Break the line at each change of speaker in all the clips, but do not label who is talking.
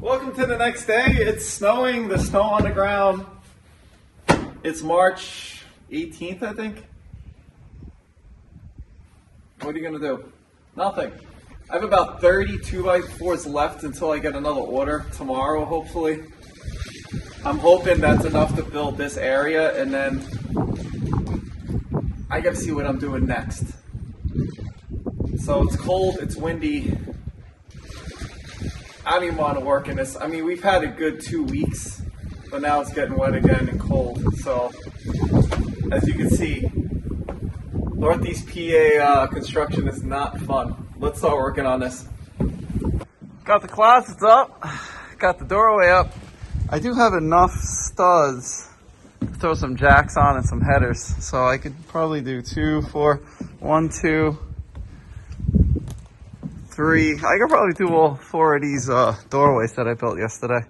Welcome to the next day. It's snowing, the snow on the ground. It's March 18th, I think. What are you gonna do? Nothing. I have about 30 2x4s left until I get another order tomorrow, hopefully. I'm hoping that's enough to build this area, and then I gotta see what I'm doing next. So it's cold, it's windy. I don't even want to work in this. I mean, we've had a good 2 weeks, but now it's getting wet again and cold. So, as you can see, Northeast PA construction is not fun. Let's start working on this. Got the closets up, got the doorway up. I do have enough studs to throw some jacks on and some headers. So I could probably do 2, 4, 1, 2, 3. I could probably do all 4 of these doorways that I built yesterday.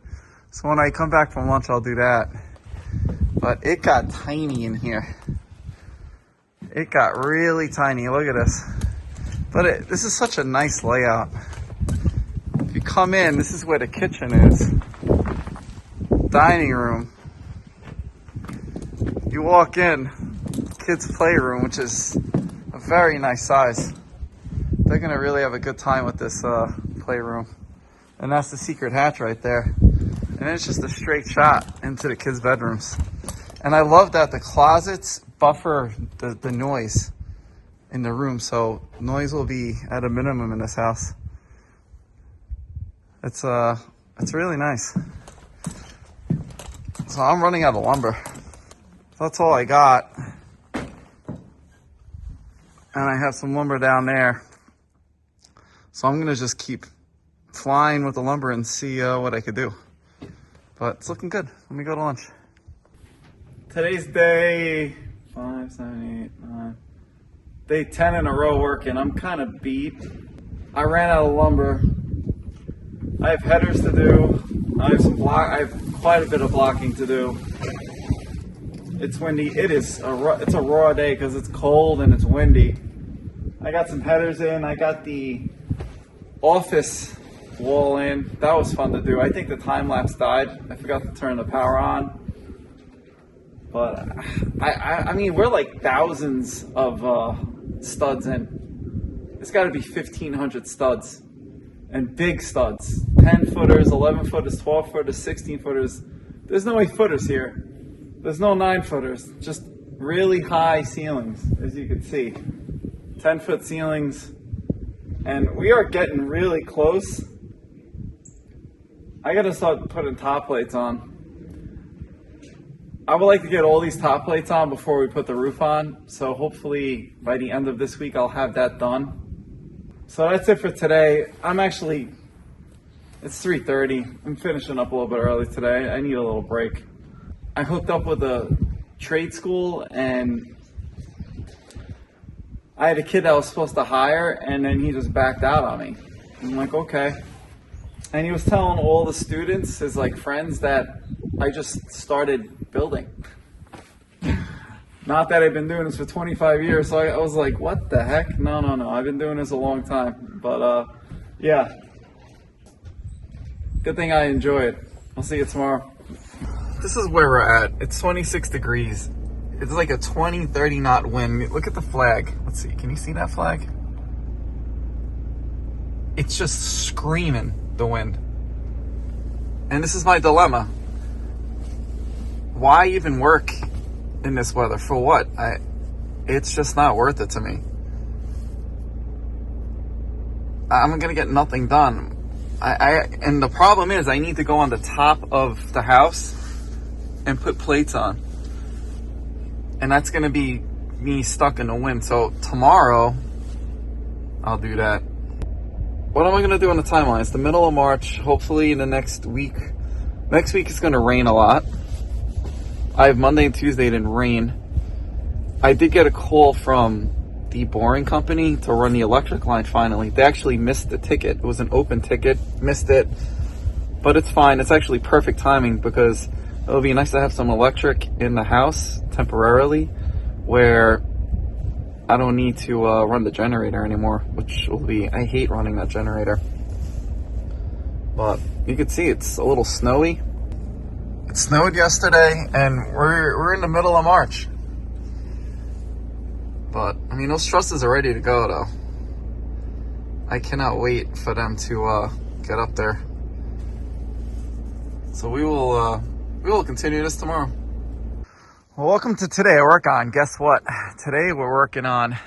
So when I come back from lunch, I'll do that. But it got tiny in here. It got really tiny. Look at this. But this is such a nice layout. If you come in, this is where the kitchen is. Dining room. You walk in, kids' playroom, which is a very nice size. They're gonna really have a good time with this playroom. And that's the secret hatch right there. And it's just a straight shot into the kids' bedrooms. And I love that the closets buffer the noise in the room, so noise will be at a minimum in this house. It's really nice. So I'm running out of lumber. That's all I got. And I have some lumber down there. So I'm gonna just keep flying with the lumber and see what I could do. But it's looking good. Let me go to lunch. Today's day 5, 7, 8, 9. Day 10 in a row working. I'm kind of beat. I ran out of lumber. I have headers to do. I have quite a bit of blocking to do. It's windy. It's a raw day because it's cold and it's windy. I got some headers in. I got the office wall in. That was fun to do. I think the time lapse died. I forgot to turn the power on. But I mean, we're like thousands of studs in. It's got to be 1,500 studs. And big studs. 10 footers, 11 footers, 12 footers, 16 footers. There's no 8 footers here. There's no 9 footers. Just really high ceilings, as you can see. 10-foot ceilings. And we are getting really close. I gotta start putting top plates on. I would like to get all these top plates on before we put the roof on. So hopefully by the end of this week, I'll have that done. So that's it for today. It's 3:30. I'm finishing up a little bit early today. I need a little break. I hooked up with a trade school, and I had a kid that I was supposed to hire, and then he just backed out on me. I'm like, okay. And he was telling all the students, his like friends, that I just started building. Not that I've been doing this for 25 years, so I was like, what the heck? No. I've been doing this a long time. But yeah. Good thing I enjoy it. I'll see you tomorrow. This is where we're at. It's 26 degrees. It's like a 20, 30 knot wind. Look at the flag. Let's see. Can you see that flag? It's just screaming, the wind. And this is my dilemma. Why even work in this weather? For what? It's just not worth it to me. I'm gonna get nothing done. And the problem is I need to go on the top of the house and put plates on. And that's gonna be me stuck in the wind. So tomorrow, I'll do that. What am I gonna do on the timeline? It's the middle of March. Hopefully in the next week. Next week it's gonna rain a lot. I have Monday and Tuesday, it didn't rain. I did get a call from the boring company to run the electric line finally. They actually missed the ticket. It was an open ticket, missed it. But it's fine. It's actually perfect timing because it'll be nice to have some electric in the house temporarily where I don't need to run the generator anymore, which will be, I hate running that generator. But you can see it's a little snowy. It snowed yesterday, and we're in the middle of March. But I mean, those trusses are ready to go, though. I cannot wait for them to get up there. So we will continue this tomorrow. Well, welcome to Today I Work On. Guess what? Today we're working on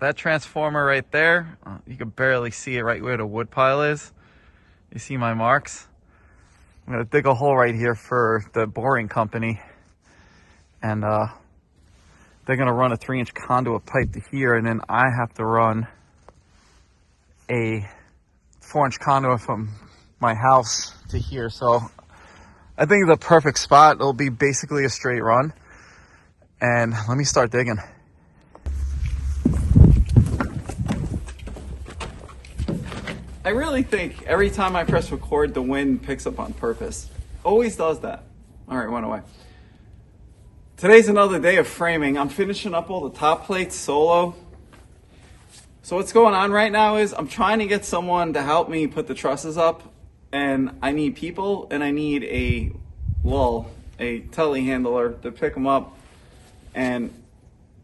that transformer right there. You can barely see it right where the wood pile is. You see my marks? I'm gonna dig a hole right here for the boring company. And they're gonna run a 3-inch conduit pipe to here, and then I have to run a 4-inch conduit from my house to here. So I think it's a perfect spot. It'll be basically a straight run. And let me start digging. I really think every time I press record, the wind picks up on purpose. Always does that. All right, went away. Today's another day of framing. I'm finishing up all the top plates solo. So what's going on right now is I'm trying to get someone to help me put the trusses up, and I need people, and I need a telehandler to pick them up. And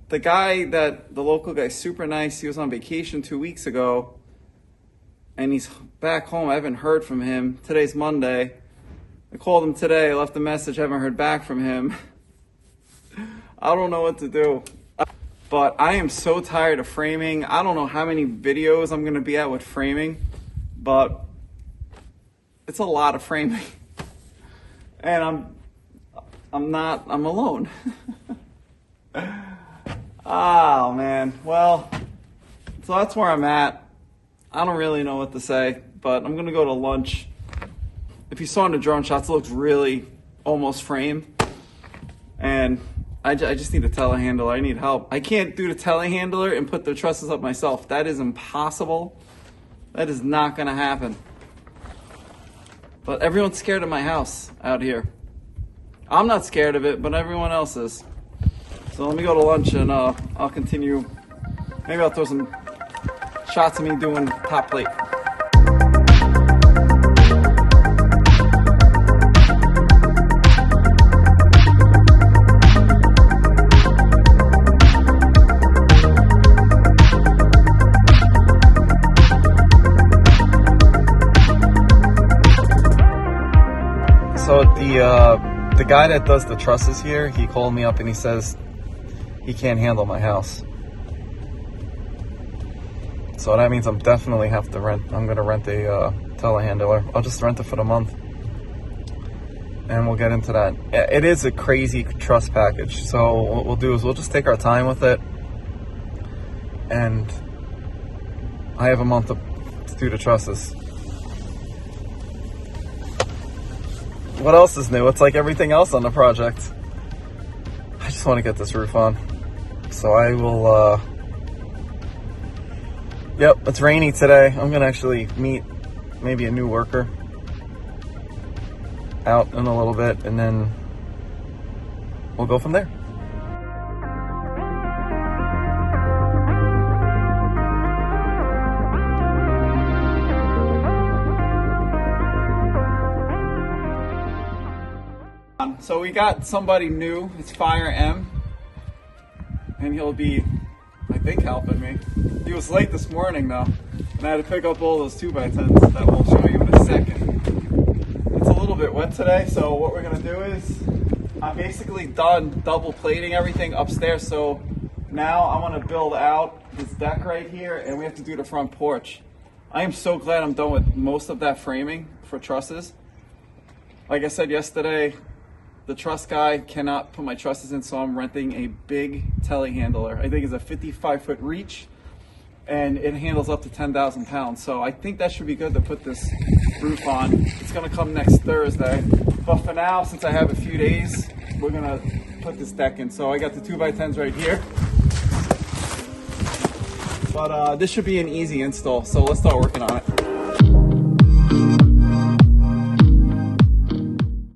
the local guy's super nice. He was on vacation 2 weeks ago, and he's back home. I haven't heard from him. Today's Monday. I called him today. I left a message. I haven't heard back from him. I don't know what to do. But I am so tired of framing. I don't know how many videos I'm going to be at with framing, but it's a lot of framing. And I'm alone. Oh, man. Well, so that's where I'm at. I don't really know what to say, but I'm going to go to lunch. If you saw in the drone shots, it looks really almost framed. And I just need a telehandler. I need help. I can't do the telehandler and put the trusses up myself. That is impossible. That is not going to happen. But everyone's scared of my house out here. I'm not scared of it, but everyone else is. So let me go to lunch, and I'll continue. Maybe I'll throw some shots of me doing top plate. So the guy that does the trusses here, he called me up and he says he can't handle my house. So that means I'm definitely have to rent. I'm gonna rent a telehandler. I'll just rent it for the month, and we'll get into that. It is a crazy truss package. So what we'll do is we'll just take our time with it, and I have a month to do the trusses. What else is new? It's like everything else on the project. I just want to get this roof on. So I will, yep, it's rainy today. I'm going to actually meet maybe a new worker out in a little bit, and then we'll go from there. So we got somebody new. It's Fire M, and he'll be, I think, helping me. He was late this morning though, and I had to pick up all those 2x10s that we'll show you in a second. It's a little bit wet today, so what we're gonna do is I'm basically done double plating everything upstairs. So now I want to build out this deck right here, and we have to do the front porch. I am so glad I'm done with most of that framing for trusses. Like I said yesterday, the truss guy cannot put my trusses in, so I'm renting a big telehandler. I think it's a 55-foot reach, and it handles up to 10,000 pounds. So I think that should be good to put this roof on. It's gonna come next Thursday. But for now, since I have a few days, we're gonna put this deck in. So I got the 2x10s right here. But this should be an easy install, so let's start working on it.